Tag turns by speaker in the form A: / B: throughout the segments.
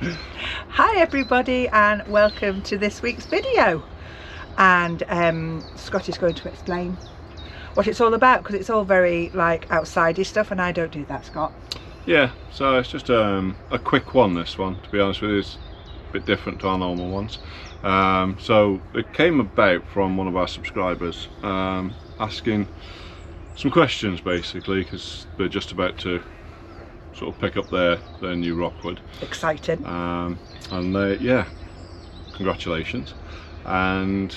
A: Hi everybody, and welcome to this week's video. And Scott is going to explain what it's all about, because it's all very like outsidey stuff, and I don't do that, Scott.
B: Yeah, so it's just a quick one, this one, to be honest with you. It's a bit different to our normal ones. So it came about from one of our subscribers asking some questions, basically, because they're just about to sort of pick up their new Rockwood.
A: Exciting.
B: And yeah, congratulations. And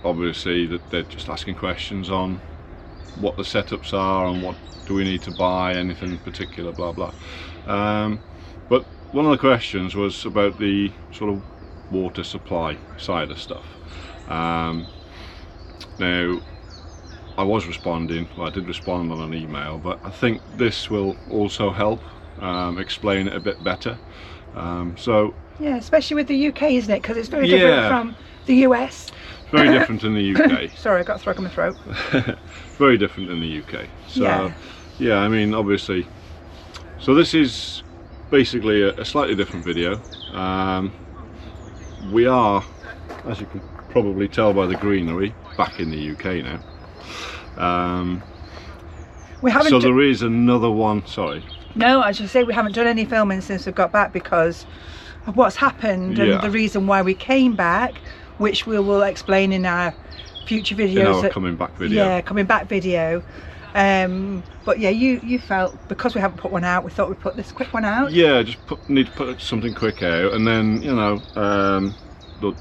B: obviously that they're just asking questions on what the setups are and what do we need to buy, anything in particular, blah blah. But one of the questions was about the sort of water supply side of stuff. Now I was responding, well, I did respond on an email, but I think this will also help explain it a bit better. So
A: yeah, especially with the UK, isn't it? Because it's very different from the US.
B: It's very different in the UK.
A: Sorry, I got a frog in my throat.
B: Very different in the UK. So yeah, I mean, obviously, so this is basically a slightly different video. We are, as you can probably tell by the greenery, back in the UK now.
A: We haven't.
B: So there is another one. Sorry.
A: No, I should say we haven't done any filming since we've got back because of what's happened and the reason why we came back, which we will explain in our future videos.
B: In our coming back video.
A: Yeah, coming back video. But yeah, you felt because we haven't put one out, we thought we'd put this quick one out. Yeah,
B: just need to put something quick out, and then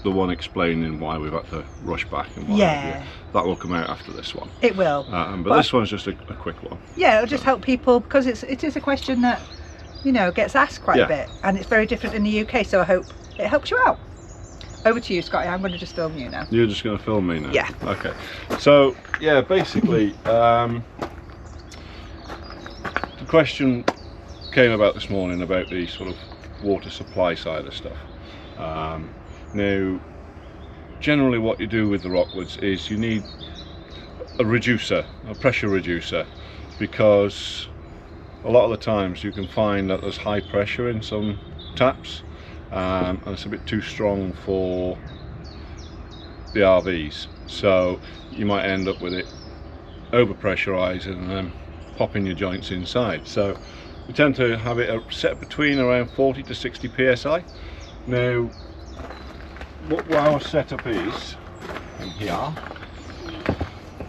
B: the one explaining why we've had to rush back and why. Yeah, that will come out after this one.
A: It will.
B: But this one's just a quick one.
A: Yeah, it'll just help people, because it is a question that gets asked quite a bit, and it's very different in the UK. So I hope it helps you out. Over to you, Scotty. I'm going to just film you now.
B: You're just going to film me now?
A: Yeah.
B: Okay. So yeah, basically, the question came about this morning about the sort of water supply side of stuff. Now, generally what you do with the Rockwoods is you need a reducer, a pressure reducer, because a lot of the times you can find that there's high pressure in some taps, and it's a bit too strong for the RVs, so you might end up with it over pressurizing and then popping your joints inside. So we tend to have it set between around 40 to 60 psi. Now what our setup is in here,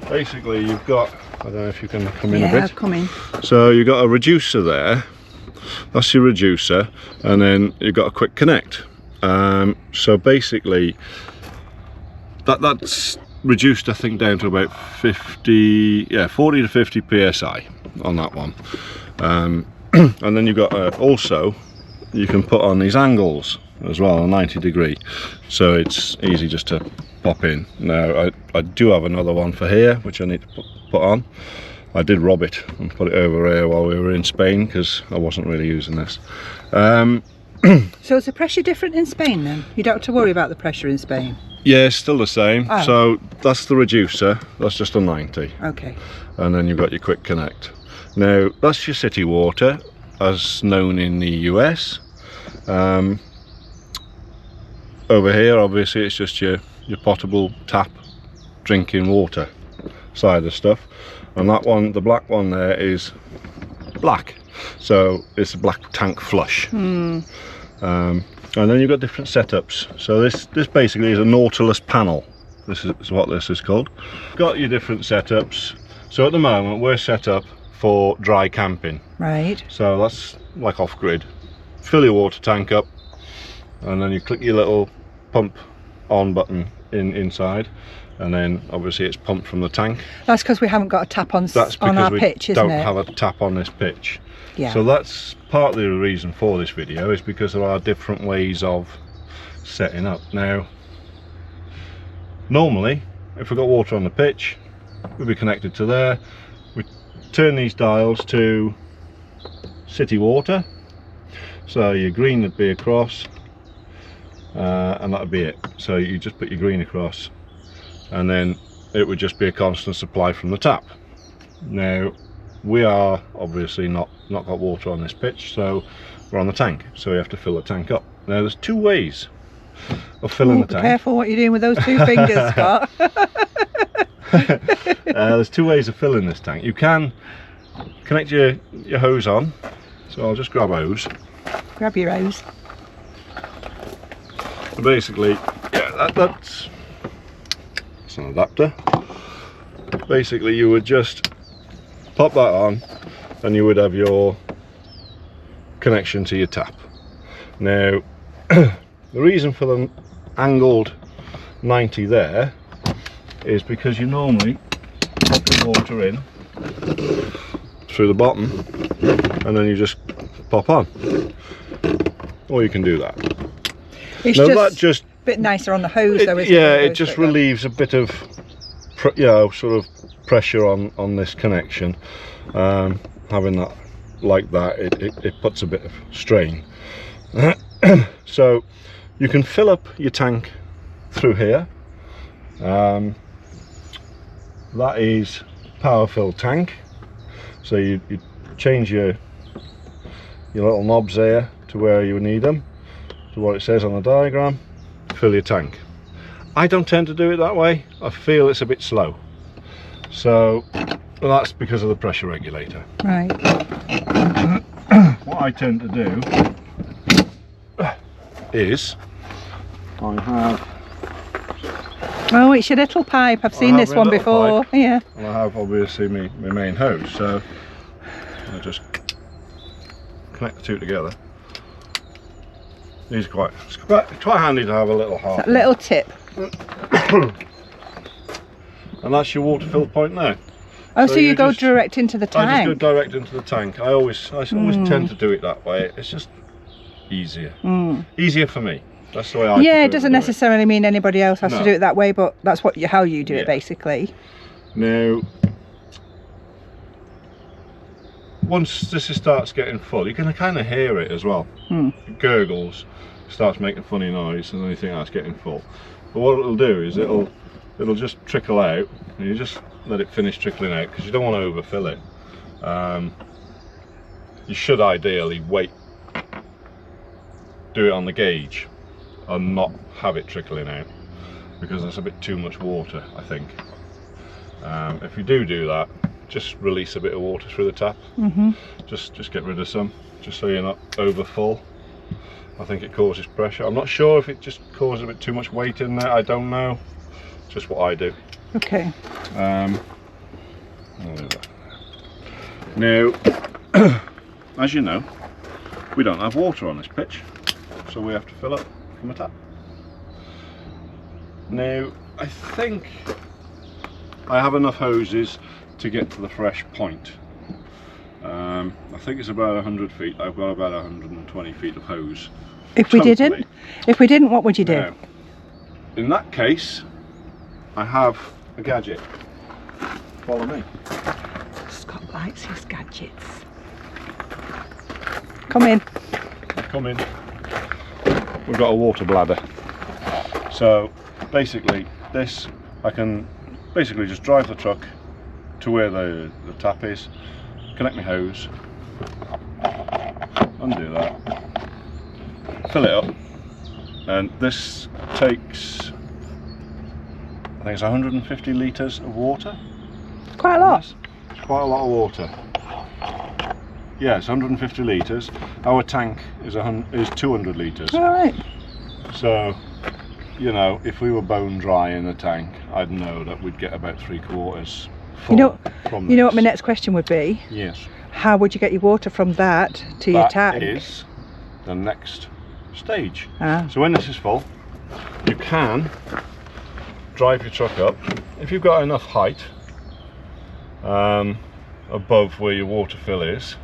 B: basically you've got, I don't know if you can come in a bit.
A: Yeah, come in.
B: So you've got a reducer there, that's your reducer, and then you've got a quick connect. So basically that's reduced, I think, down to about 40 to 50 psi on that one. And then you've got also you can put on these angles as well, a 90 degree, so it's easy just to pop in. Now I do have another one for here which I need to put on. I did rob it and put it over here while we were in Spain because I wasn't really using this.
A: So is the pressure different in Spain then? You don't have to worry about the pressure in Spain?
B: Yeah, it's still the same.
A: Oh.
B: So that's the reducer, that's just a 90.
A: Okay.
B: And then you've got your quick connect. Now that's your city water as known in the US. Over here obviously it's just your potable tap drinking water side of stuff, and that one, the black one there, is black, so it's a black tank flush. And then you've got different setups. So this basically is a Nautilus panel. This is what this is called. Got your different setups. So at the moment we're set up for dry camping.
A: Right.
B: So that's like off-grid. Fill your water tank up, and then you click your little pump on button inside, and then obviously it's pumped from the tank. That's
A: because we haven't got a tap on our pitch, isn't it?
B: Don't have a tap on this pitch.
A: Yeah.
B: So that's partly the reason for this video, is because there are different ways of setting up. Now, normally, if we've got water on the pitch, we'll be connected to there. We turn these dials to city water. So your green would be across, and that would be it. So you just put your green across, and then it would just be a constant supply from the tap. Now we are obviously not got water on this pitch, so we're on the tank, so we have to fill the tank up. Now there's two ways of filling the tank.
A: Be careful what you're doing with those two fingers, Scott.
B: There's two ways of filling this tank. You can connect your hose on, so I'll just grab a hose.
A: Grab your hose.
B: So basically, yeah, that's an adapter. Basically, you would just pop that on, and you would have your connection to your tap. Now, the reason for the angled 90 there is because you normally pop the water in through the bottom, and then you just pop on. Or you can do that.
A: It's
B: now,
A: just a bit nicer on the hose, though, isn't it?
B: Yeah, it just relieves a bit of, sort of pressure on this connection. Having that like that, it puts a bit of strain. So you can fill up your tank through here. That is power fill tank. So you change your little knobs there to where you need them, to what it says on the diagram. Fill your tank. I don't tend to do it that way. I feel it's a bit slow. So that's because of the pressure regulator.
A: Right.
B: What I tend to do is I have...
A: Oh, it's your little pipe. I've seen this one before.
B: Pipe,
A: yeah.
B: And I have obviously my main hose. So I just connect the two together. These are it's quite handy to have a little half.
A: That little tip.
B: And that's your water fill point now.
A: Oh, so you go direct into the tank?
B: I just go direct into the tank. I always tend to do it that way. It's just easier. Easier for me. That's the way I do it.
A: Yeah, it doesn't necessarily mean anybody else has to do it that way, but that's how you do it, basically.
B: Now, once this starts getting full, you can kind of hear it as well. It gurgles, starts making funny noise, and then you think that's getting full. But what it'll do is it'll just trickle out, and you just let it finish trickling out, because you don't want to overfill it. You should ideally do it on the gauge and not have it trickling out, because that's a bit too much water, I think. If you do that, just release a bit of water through the tap. Just get rid of some, just so you're not over full. I think it causes pressure. I'm not sure if it just causes a bit too much weight in there. I don't know. Just what I do.
A: Okay.
B: I'll do that. Now, as you know, we don't have water on this pitch, so we have to fill up from a tap. Now, I think I have enough hoses to get to the fresh point. I think it's about 100 feet. I've got about 120 feet of hose.
A: If we didn't, what would you do?
B: Now, in that case, I have a gadget. Follow me.
A: Scott likes his gadgets. Come in.
B: Come in. We've got a water bladder. So basically, this, I can basically just drive the truck to where the tap is, connect my hose, undo that, fill it up, and this takes, I think it's 150 litres of water.
A: Quite a lot.
B: It's quite a lot of water. Yeah, it's 150 litres. Our tank is 200 litres.
A: All right.
B: So, you know, if we were bone dry in the tank, I'd know that we'd get about 3/4 full. You
A: know what my next question would be?
B: Yes.
A: How would you get your water from that to your tank?
B: That is the next stage.
A: Ah.
B: So when this is full, you can drive your truck up. If you've got enough height above where your water fill is,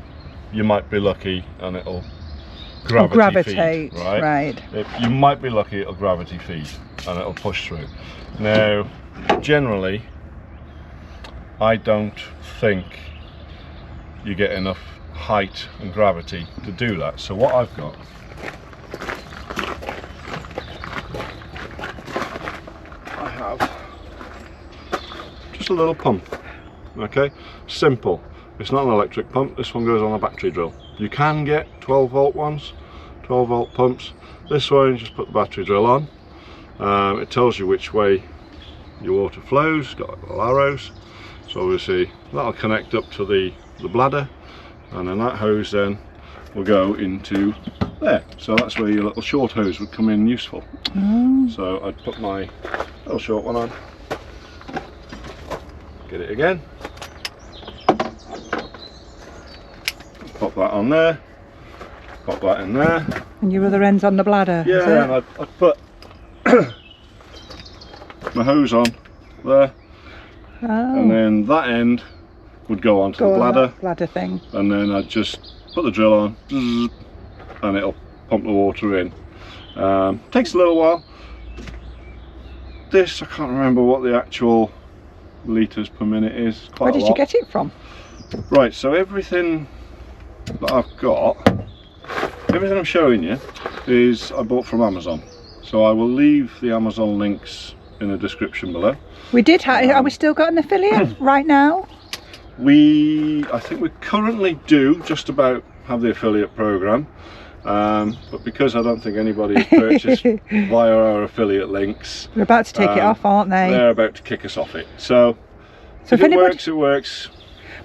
B: you might be lucky and it'll gravitate feed, right? You might be lucky it'll gravity feed and it'll push through. Now, generally, I don't think you get enough height and gravity to do that. So what I've got, I have just a little pump. Okay, simple. It's not an electric pump. This one goes on a battery drill. You can get 12 volt ones, 12 volt pumps. This one, you just put the battery drill on. It tells you which way your water flows. It's got little arrows, so obviously that'll connect up to the bladder, and then that hose then will go into there. So that's where your little short hose would come in useful. So I'd put my little short one on, get it again, pop that on there, pop that in there.
A: And your other end's on the bladder.
B: Yeah, and I'd put my hose on there, and then that end would go onto the bladder.
A: Bladder thing.
B: And then I'd just put the drill on, and it'll pump the water in. Takes a little while. This, I can't remember what the actual litres per minute is. Quite
A: Where did you get it from?
B: Right, so everything that I've got, everything I'm showing you is I bought from Amazon. So I will leave the Amazon links in the description below.
A: We did have, are we still got an affiliate right now?
B: I think we currently do just about have the affiliate program, but because I don't think anybody has purchased via our affiliate links,
A: They're about to take it off, aren't they?
B: They're about to kick us off it. So if it works, it works.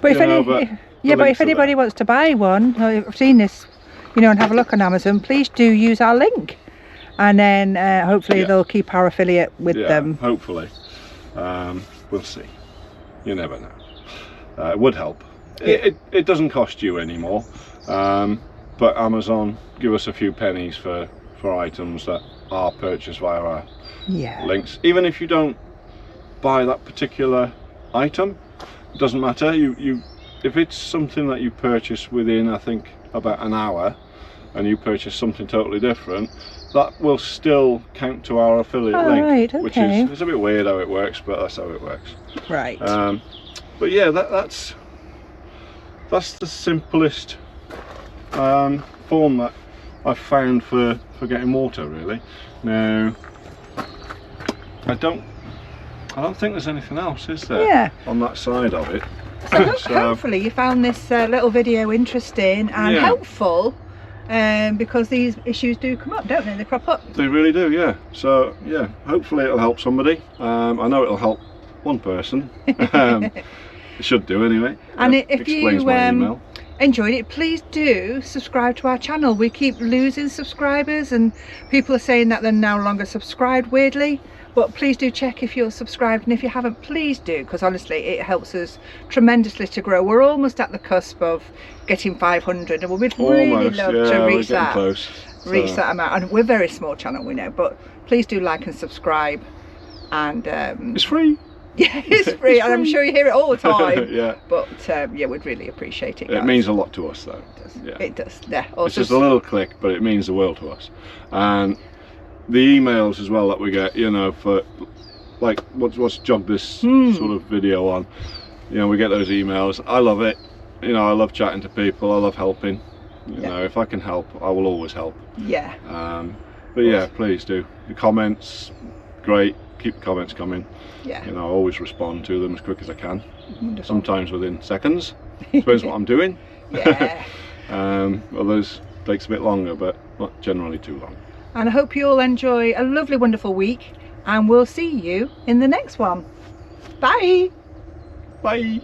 A: But if anybody wants to buy one, I've seen this, you know, and have a look on Amazon, please do use our link, and then hopefully they'll keep our affiliate with them.
B: Hopefully. We'll see. You never know. It would help. It doesn't cost you anymore, but Amazon give us a few pennies for items that are purchased via our links. Even if you don't buy that particular item, it doesn't matter. If it's something that you purchase within, I think, about an hour, and you purchase something totally different, that will still count to our affiliate link,
A: right, okay.
B: Which is, it's a bit weird how it works, but that's how it works.
A: Right.
B: But yeah, that's the simplest form that I've found for getting water, really. Now, I don't think there's anything else, is there?
A: Yeah.
B: On that side of it.
A: So hopefully you found this little video interesting and helpful, because these issues do come up, don't they? They crop up.
B: They really do, yeah. So yeah, hopefully it'll help somebody. I know it'll help one person. It should do anyway.
A: And if you enjoyed it, please do subscribe to our channel. We keep losing subscribers, and people are saying that they're no longer subscribed, weirdly. But please do check if you're subscribed, and if you haven't, please do, because honestly it helps us tremendously to grow. We're almost at the cusp of getting 500, and we'd really love to reach that amount. And we're a very small channel, we know, but please do like and subscribe. And
B: it's free.
A: Yeah, it's free, and I'm sure you hear it all the time.
B: Yeah.
A: But yeah, we'd really appreciate it, guys.
B: It means a lot to us, though.
A: It does.
B: Yeah.
A: It does. Yeah.
B: It's just a little click, but it means the world to us. And the emails as well that we get, you know, for like what's jogged this sort of video on, you know, we get those emails. I love it. You know, I love chatting to people. I love helping. You know, if I can help, I will always help.
A: Yeah.
B: But yeah, please do. The comments, great. Keep the comments coming.
A: Yeah.
B: You know, I always respond to them as quick as I can.
A: Wonderful.
B: Sometimes within seconds. Depends what I'm doing.
A: Yeah.
B: Others takes a bit longer, but not generally too long.
A: And I hope you all enjoy a lovely, wonderful week, and we'll see you in the next one. Bye.
B: Bye.